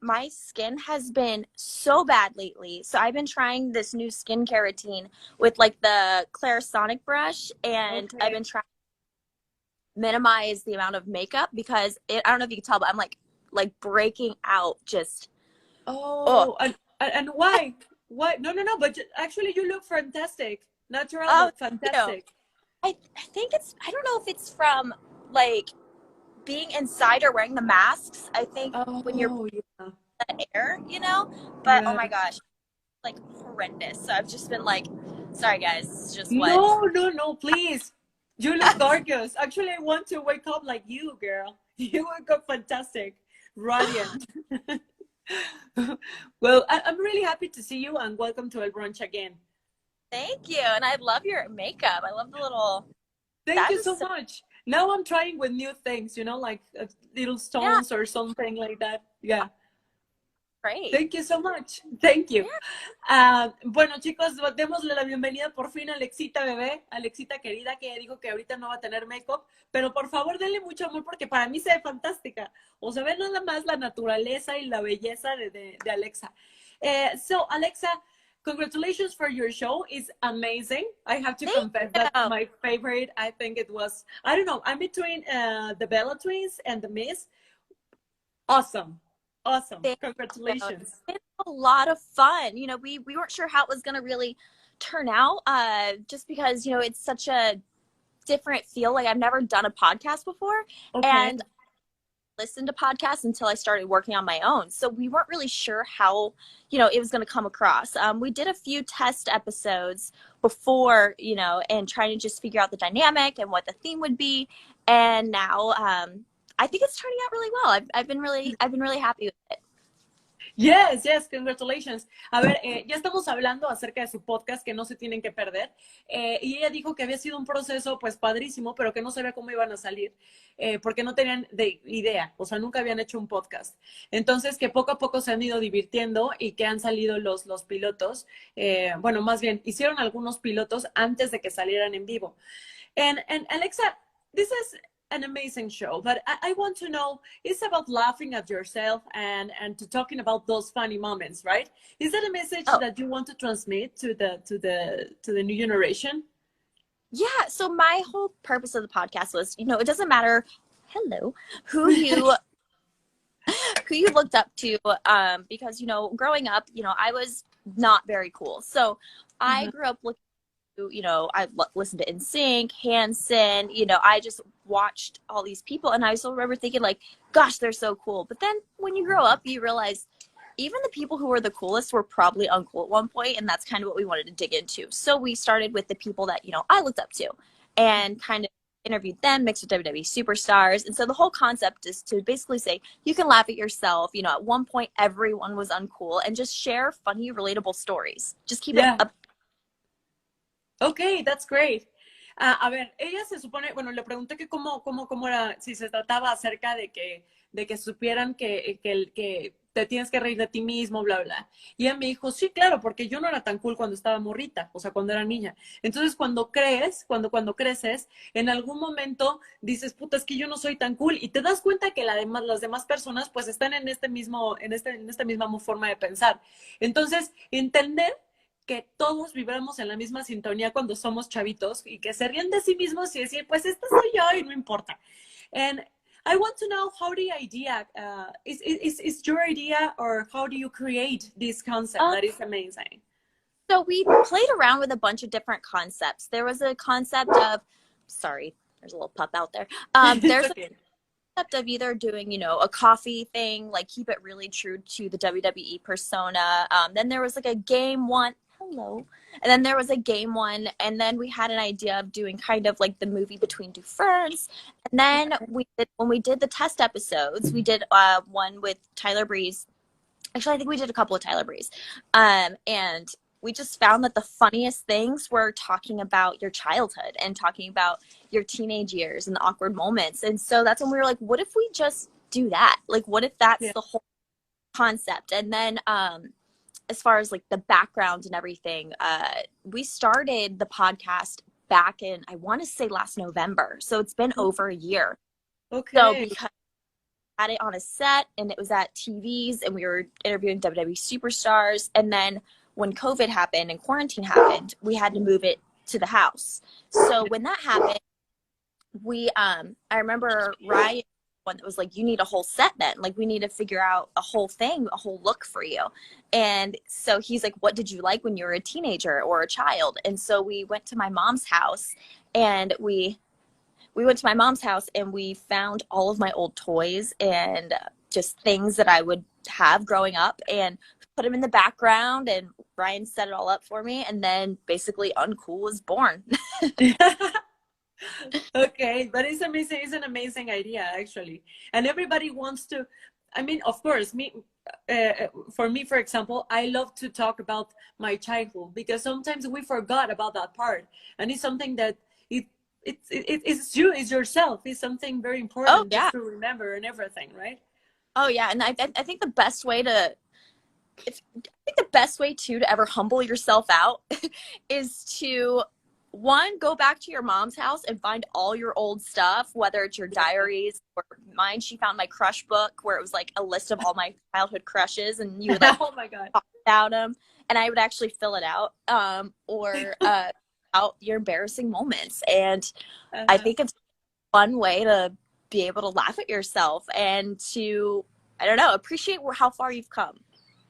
my skin has been so bad lately. So I've been trying this new skincare routine with like the Clarisonic brush, and I've Okay. been trying to minimize the amount of makeup because I don't know if you can tell, but I'm like breaking out just oh Oh, and why? Why? No, no, no. But actually, you look fantastic. Natural, oh but thank you. fantastic. I think it's I don't know if it's from like being inside or wearing the masks. I think when you're Oh, yeah, breathing the air, but oh yeah. my gosh, like horrendous. So I've just been like, sorry guys, this is just what. No, no, no, please. You look gorgeous. Actually, I want to wake up like you, girl. You wake up fantastic, radiant. Well, I'm really happy to see you and welcome to El Brunch again. Thank you, and I love your makeup. I love the little. Thank That you is so so much. Now I'm trying with new things, like little yeah, stones or something like that. Yeah. great. Thank you so much. Thank you. Yeah, Bueno, chicos, démosle la bienvenida por fin a Alexita bebé, Alexita querida, que dijo que ahorita no va a tener make-up, pero por favor denle mucho amor porque para mí se ve fantástica. O se ve nada más la naturaleza y la belleza de Alexa. So, Alexa, congratulations for your show. It's amazing. I have to thank confess that you. my favorite, I think it was, I don't know, I'm between the Bella Twins and the Miss. Awesome. Awesome. Thank you. Congratulations. It's been a lot of fun. We weren't sure how it was gonna really turn out, just because it's such a different feel. Like I've never done a podcast before, Okay. and listened to podcasts until I started working on my own. So we weren't really sure how, it was going to come across. We did a few test episodes before, and trying to just figure out the dynamic and what the theme would be. And now I think it's turning out really well. I've been really happy with it. Yes, yes, congratulations. A ver, ya estamos hablando acerca de su podcast que no se tienen que perder. Y ella dijo que había sido un proceso pues padrísimo, pero que no sabía cómo iban a salir, porque no tenían de idea, o sea, nunca habían hecho un podcast. Entonces, que poco a poco se han ido divirtiendo y que han salido los pilotos. Bueno, más bien, hicieron algunos pilotos antes de que salieran en vivo. And Alexa, this is an amazing show, but I want to know, it's about laughing at yourself and to talking about those funny moments, right? Is that a message Oh, that you want to transmit to the new generation? yeah. So my whole purpose of the podcast was, it doesn't matter, hello, who you who you looked up to, because growing up, I was not very cool. So I Uh-huh. grew up looking to, I listened to NSYNC, Hanson. I just watched all these people, and I still remember thinking like, gosh, they're so cool. But then when you grow up, you realize even the people who were the coolest were probably uncool at one point, and that's kind of what we wanted to dig into. So we started with the people that I looked up to, and kind of interviewed them mixed with WWE superstars. And so the whole concept is to basically say you can laugh at yourself. At one point everyone was uncool, and just share funny, relatable stories. Just keep it Yeah. up. Okay, that's great. A ver, ella se supone, bueno, le pregunté que cómo era, si se trataba acerca de que supieran que te tienes que reír de ti mismo, bla, bla. Y ella me dijo, sí, claro, porque yo no era tan cool cuando estaba morrita, o sea, cuando era niña. Entonces, cuando creces, en algún momento dices, puta, es que yo no soy tan cool, y te das cuenta que las demás personas, pues, están en esta misma forma de pensar. Entonces, entender que todos vibramos en la misma sintonía cuando somos chavitos y que se ríen de sí mismos y decir, pues esta soy yo y no importa. And I want to know how the idea, is your idea, or how do you create this concept Um, that is amazing? so we played around with a bunch of different concepts. There was a concept of, sorry, there's a little pup out there. It's There's a okay. concept of either doing, a coffee thing, like keep it really true to the WWE persona. Then there was like a game one. Hello. And then there was a game one. And then we had an idea of doing kind of like the movie Between Two Ferns. And then when we did the test episodes, we did one with Tyler Breeze. Actually, I think we did a couple of Tyler Breeze. And we just found that the funniest things were talking about your childhood and talking about your teenage years and the awkward moments. And so that's when we were like, what if we just do that? Like, what if that's Yeah. the whole concept? And then as far as like the background and everything, we started the podcast back in, I want to say last November. So it's been over a year. So Okay. because had it on a set, and it was at TVs, and we were interviewing WWE superstars. And then when COVID happened and quarantine happened, we had to move it to the house. So when that happened, I remember Ryan one that was like, you need a whole set then. Like, we need to figure out a whole thing, a whole look for you. And so he's like, what did you like when you were a teenager or a child? And so we went to my mom's house, and we went to my mom's house, and we found all of my old toys and just things that I would have growing up, and put them in the background, and Ryan set it all up for me. And then basically Uncool was born. Okay, but it's amazing. It's an amazing idea, actually. And everybody wants to, I mean, of course, for me, for example, I love to talk about my childhood, because sometimes we forgot about that part. And it's something that it's you, it's yourself. It's something very important just to remember and everything, right? Oh yeah. And I think the best way to, to ever humble yourself out is to, one, go back to your mom's house and find all your old stuff, whether it's your diaries or mine. She found my crush book where it was like a list of all my childhood crushes, and you would like oh my God, talk about them, and I would actually fill it out, or out your embarrassing moments. And I think it's a fun way to be able to laugh at yourself and to, I don't know, appreciate how far you've come.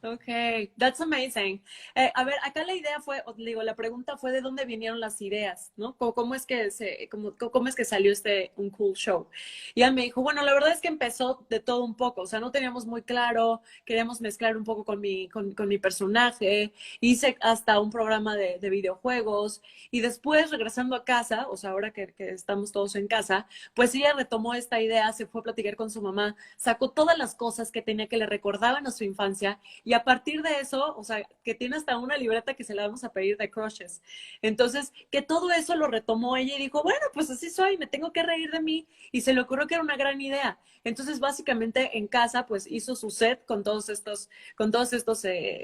Okay, that's amazing. A ver, acá la idea fue, digo, la pregunta fue de dónde vinieron las ideas, ¿no? ¿Cómo es que cómo es que salió un cool show? Y él me dijo, bueno, la verdad es que empezó de todo un poco, o sea, no teníamos muy claro, queríamos mezclar un poco con mi personaje, hice hasta un programa de videojuegos, y después, regresando a casa, o sea, ahora que estamos todos en casa, pues ella retomó esta idea, se fue a platicar con su mamá, sacó todas las cosas que tenía que le recordaban a su infancia, y a partir de eso, o sea, que tiene hasta una libreta que se la vamos a pedir de crushes. Entonces, que todo eso lo retomó ella y dijo, bueno, pues así soy, me tengo que reír de mí. Y se le ocurrió que era una gran idea. Entonces, básicamente, en casa, pues hizo su set con todos estos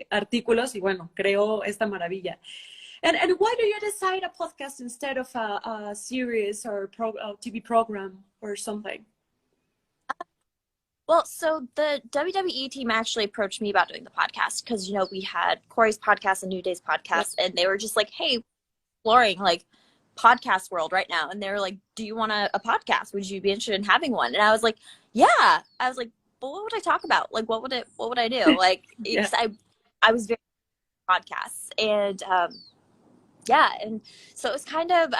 artículos y, bueno, creó esta maravilla. And why do you decide a podcast instead of a series or a TV program or something? Well, so the WWE team actually approached me about doing the podcast because, you know, we had Corey's podcast and New Day's podcast, and they were just like, hey, exploring like podcast world right now. And they were like, do you want a podcast? Would you be interested in having one? And I was like, yeah. I was like, well, what would I talk about? Like, what would I do? Like, Yeah. I was very podcasts, and yeah, and so it was kind of,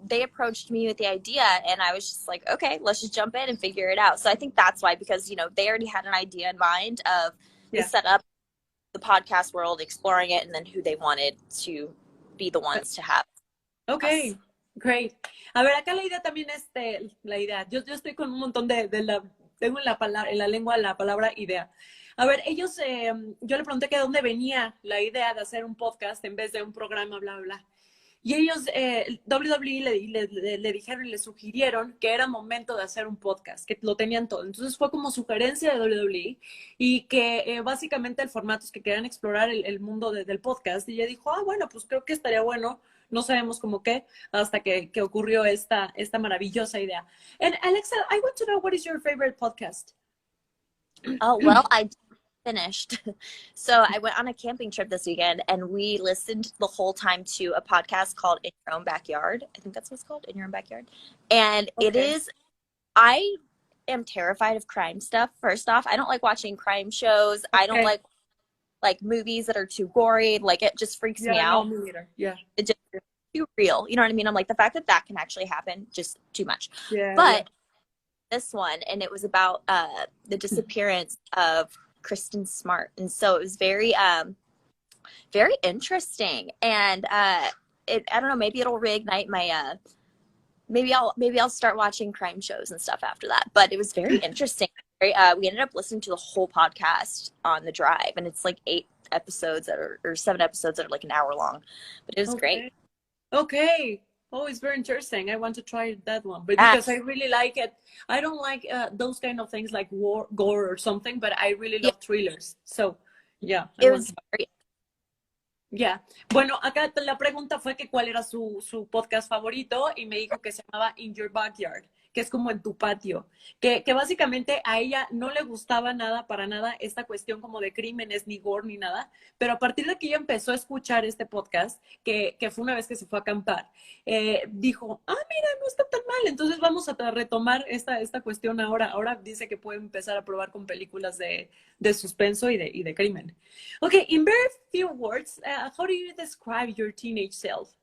they approached me with the idea, and I was just like, okay, let's just jump in and figure it out. So I think that's why, because, you know, they already had an idea in mind of the setup, the podcast world, exploring it, and then who they wanted to be the ones to have. Okay, great. A ver, acá la idea también es la idea. Yo estoy con un montón tengo en la lengua la palabra idea. A ver, ellos, yo le pregunté que de dónde venía la idea de hacer un podcast en vez de un programa, bla, bla. Y ellos, WWE le dijeron y le sugirieron que era momento de hacer un podcast, que lo tenían todo. Entonces fue como sugerencia de WWE, y que básicamente el formato es que querían explorar el mundo del podcast. Y ella dijo, bueno, pues creo que estaría bueno. No sabemos cómo qué, hasta que ocurrió esta maravillosa idea. And Alexa, I want to know, what is your favorite podcast? Oh, well, I finished. So I went on a camping trip this weekend, and we listened the whole time to a podcast called In Your Own Backyard. I think that's what it's called, In Your Own Backyard. And it is, I am terrified of crime stuff. First off, I don't like watching crime shows. I don't like movies that are too gory. Like, it just freaks me out. No, me either. Yeah. It just too real. You know what I mean? I'm like, the fact that can actually happen, just too much. But this one, and it was about the disappearance of Kristen Smart, and so it was very very interesting. And I don't know, maybe it'll reignite my maybe I'll start watching crime shows and stuff after that. But it was very interesting. We ended up listening to the whole podcast on the drive, and it's like 8 episodes or 7 episodes that are like an hour long, but it was great. Okay. Oh, it's very interesting. I want to try that one, but because I really like it. I don't like those kind of things like gore or something, but I really love thrillers. So, yeah. It was very... Yeah. Bueno, acá la pregunta fue que cuál era su podcast favorito, y me dijo que se llamaba In Your Backyard, que es como en tu patio, que básicamente a ella no le gustaba nada, para nada, esta cuestión como de crímenes, ni gore, ni nada, pero a partir de que ella empezó a escuchar este podcast, que fue una vez que se fue a acampar, dijo, mira, no está tan mal, entonces vamos a retomar esta cuestión ahora dice que puede empezar a probar con películas de suspenso y de crimen. Okay, in very few words, how do you describe your teenage self?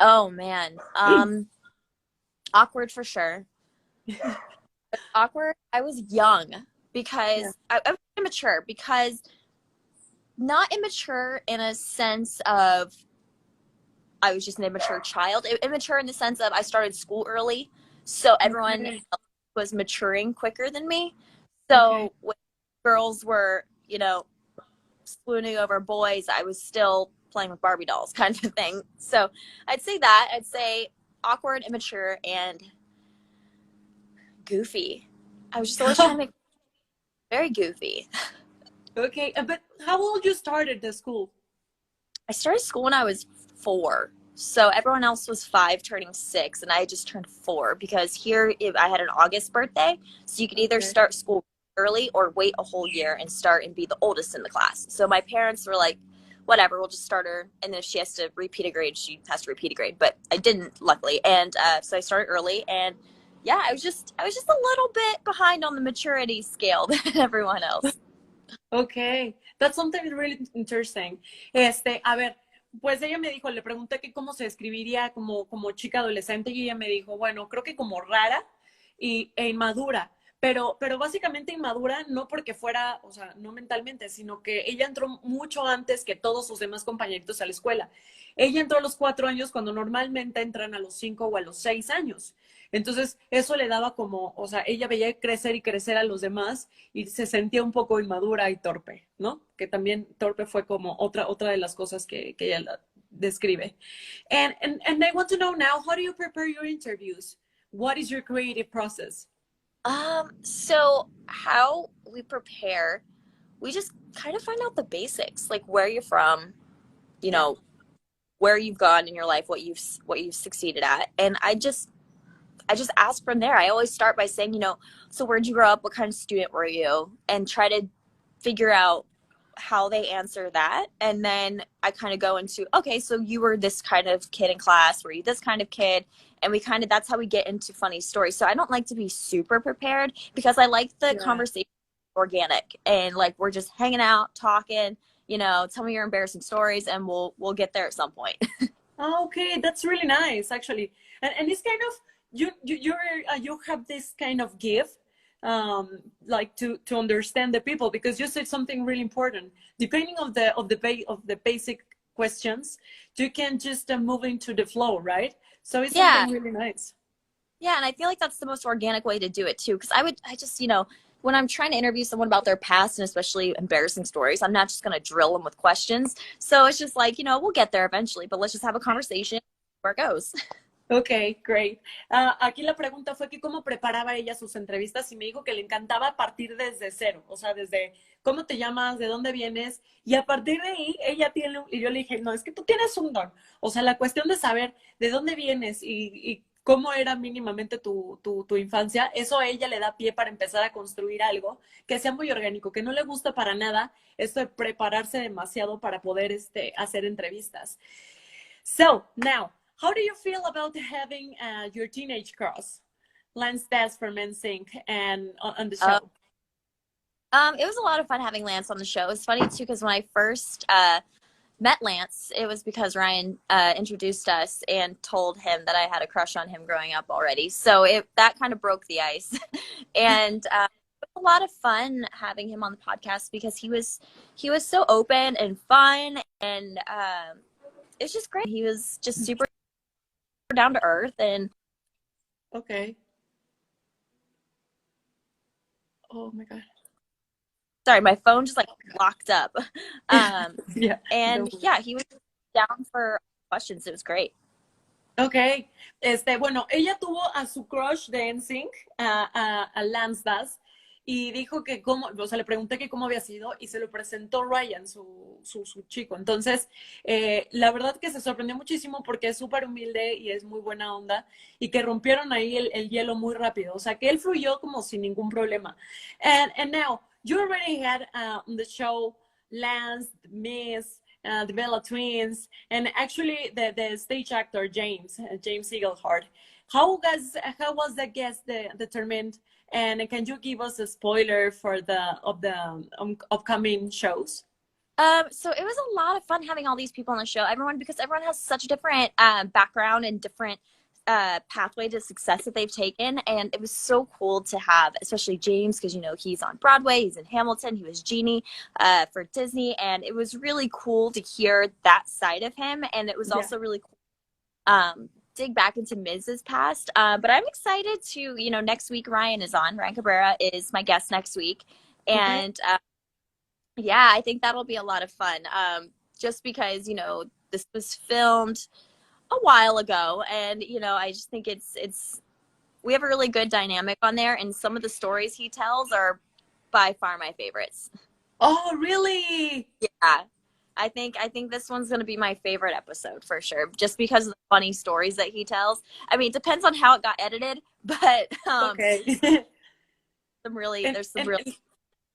Oh man. Awkward for sure. Awkward. I was young Yeah. because I was immature because not immature in a sense of I was just an immature child. Immature in the sense of I started school early, so everyone Okay. was maturing quicker than me. Okay. So when girls were, swooning over boys, I was still playing with Barbie dolls kind of thing. So I'd say that. I'd say awkward, immature, and goofy. I was just always trying to make very goofy. Okay, but how old you started the school? I started school when I was 4. So everyone else was 5 turning 6 and I just turned 4 because here I had an August birthday. So you could either Okay. start school early or wait a whole year and start and be the oldest in the class. So my parents were like, whatever, we'll just start her. And then if she has to repeat a grade, she has to repeat a grade. But I didn't, luckily. And so I started early. And yeah, I was just a little bit behind on the maturity scale than everyone else. Okay, that's something really interesting. A ver, pues ella me dijo, le pregunté que cómo se describiría como chica adolescente y ella me dijo, bueno, creo que como rara e inmadura, pero básicamente inmadura no porque fuera, o sea, no mentalmente, sino que ella entró mucho antes que todos sus demás compañeritos a la escuela. Ella entró a los 4 años cuando normalmente entran a los 5 o a los 6 años. Entonces, eso le daba como, o sea, ella veía crecer y crecer a los demás y se sentía un poco inmadura y torpe, ¿no? Que también torpe fue como otra de las cosas que ella describe. And I want to know now, how do you prepare your interviews? What is your creative process? So how we prepare, we just kind of find out the basics, like where you're from, Yeah. where you've gone in your life, what you've succeeded at. And I just ask from there. I always start by saying, so where'd you grow up? What kind of student were you? And try to figure out how they answer that. And then I kind of go into, okay, so you were this kind of kid in class. Were you this kind of kid? And that's how we get into funny stories. So I don't like to be super prepared because I like the conversation organic and like we're just hanging out, talking, tell me your embarrassing stories and we'll get there at some point. Okay, that's really nice, actually. And it's kind of, you have this kind of gift like to understand the people because you said something really important. Depending of the basic questions, you can just move into the flow, right? So it's something really nice. Yeah, and I feel like that's the most organic way to do it too. Because I just, when I'm trying to interview someone about their past and especially embarrassing stories, I'm not just going to drill them with questions. So it's just like, we'll get there eventually, but let's just have a conversation where it goes. Ok, great. Aquí la pregunta fue que cómo preparaba ella sus entrevistas y me dijo que le encantaba partir desde cero, o sea, desde cómo te llamas, de dónde vienes, y a partir de ahí ella tiene, y yo le dije, no, es que tú tienes un don, o sea, la cuestión de saber de dónde vienes y cómo era mínimamente tu infancia, eso a ella le da pie para empezar a construir algo que sea muy orgánico, que no le gusta para nada esto de prepararse demasiado para poder hacer entrevistas. So, now, how do you feel about having your teenage crush, Lance Bass from NSYNC, and on the show? It was a lot of fun having Lance on the show. It was funny too because when I first met Lance, it was because Ryan introduced us and told him that I had a crush on him growing up already. So that kind of broke the ice, and it was a lot of fun having him on the podcast because he was so open and fun, and it's just great. He was just super down to earth and. Okay. Oh my God. Sorry, my phone just like locked up. Yeah. And yeah, he was down for questions. It was great. Okay. Bueno, ella tuvo a su crush de NSYNC, a Lance Bass, y dijo que cómo, o sea, le pregunté que cómo había sido y se lo presentó Ryan, su chico. Entonces, la verdad que se sorprendió muchísimo porque es súper humilde y es muy buena onda y que rompieron ahí el hielo muy rápido. O sea, que él fluyó como sin ningún problema. And now, you already had on the show Lance, Miss, the Bella Twins, and actually the stage actor James Eaglehart. How was the guest determined? And can you give us a spoiler for the upcoming shows? So it was a lot of fun having all these people on the show. Because everyone has such a different background and different pathway to success that they've taken, and it was so cool to have, especially James, because he's on Broadway, he's in Hamilton, he was Genie for Disney, and it was really cool to hear that side of him, and it was Yeah. also really cool dig back into Miz's past. But I'm excited to, next week Ryan Cabrera is my guest next week, Okay. and yeah, I think that'll be a lot of fun. Just because, this was filmed a while ago, and I just think it's we have a really good dynamic on there, and some of the stories he tells are by far my favorites. Oh, really? Yeah. I think this one's going to be my favorite episode for sure, just because of the funny stories that he tells. I mean, it depends on how it got edited, but Okay. and, there's some and, really and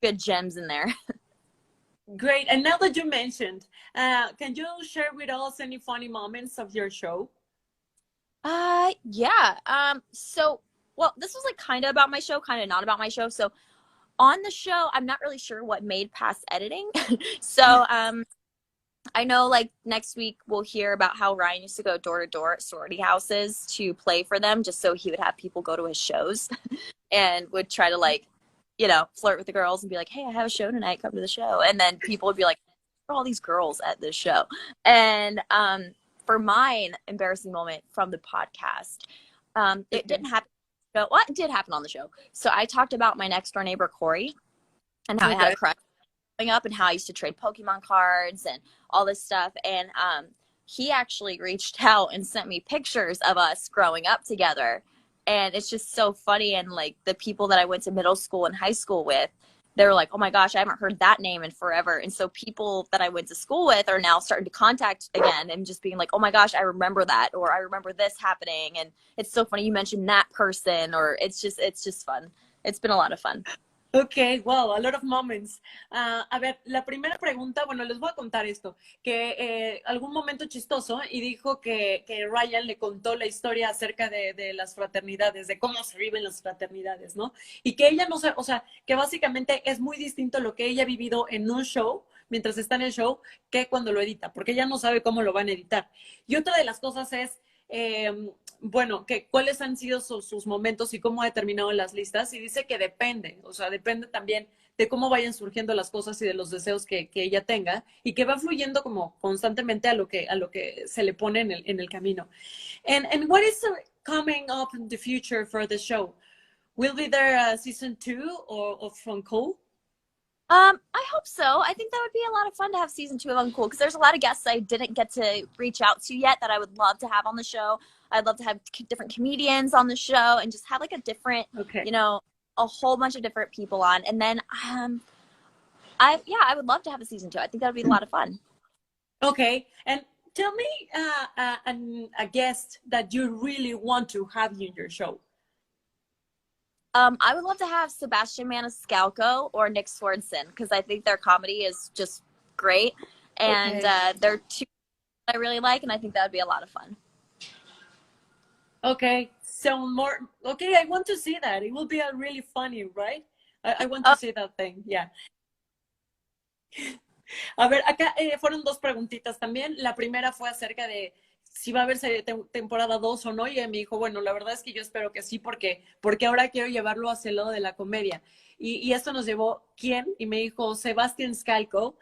good gems in there. great. And now that you mentioned, can you share with us any funny moments of your show? Yeah. So, well, this was like kind of about my show, kind of not about my show. So, on the show, I'm not really sure what made past editing. So, I know like next week we'll hear about how Ryan used to go door to door at sorority houses to play for them just so he would have people go to his shows and would try to like, flirt with the girls and be like, hey, I have a show tonight, come to the show. And then people would be like, "Where are all these girls at this show?" And for mine embarrassing moment from the podcast, it Okay. didn't happen. Well, it did happen on the show. So I talked about my next door neighbor, Corey, and how I had a Okay. crush growing up and how I used to trade Pokemon cards and all this stuff. And he actually reached out and sent me pictures of us growing up together. And it's just so funny. And like the people that I went to middle school and high school with, they were like, oh my gosh, I haven't heard that name in forever. And so people that I went to school with are now starting to contact again and just being like, oh my gosh, I remember that, or I remember this happening. And it's so funny you mentioned that person, or it's just fun. It's been a lot of fun. Ok, wow, a lot of moments. A ver, la primera pregunta, bueno, les voy a contar esto, que algún momento chistoso y dijo que Ryan le contó la historia acerca de las fraternidades, de cómo se viven las fraternidades, ¿no? Y que ella no se, o sea, que básicamente es muy distinto lo que ella ha vivido en un show, mientras está en el show, que cuando lo edita, porque ella no sabe cómo lo van a editar. Y otra de las cosas es, bueno, que cuáles han sido sus momentos y cómo ha determinado las listas, y dice que depende, o sea, depende también de cómo vayan surgiendo las cosas y de los deseos que ella tenga, y que va fluyendo como constantemente a lo que se le pone en el camino. And what is coming up in the future for the show? Will be there a season 2 of Cole? I hope so. I think that would be a lot of fun to have season 2 of Uncool, because there's a lot of guests I didn't get to reach out to yet that I would love to have on the show. I'd love to have different comedians on the show and just have like a different, Okay. A whole bunch of different people on. And then, I would love to have a season 2. I think that would be a lot of fun. Okay. And tell me a guest that you really want to have in your show. I would love to have Sebastian Maniscalco or Nick Swardson, because I think their comedy is just great. And Okay. they're two I really like, and I think that would be a lot of fun. Okay, so more. Okay, I want to see that. It will be a really funny, right? I want to see that thing. Yeah. A ver, acá fueron dos preguntitas también. La primera fue acerca de si va a haber temporada 2 o no, y ella me dijo, bueno, la verdad es que yo espero que sí, porque ahora quiero llevarlo hacia el lado de la comedia. Y esto nos llevó, ¿quién? Y me dijo, Sebastián Scalco,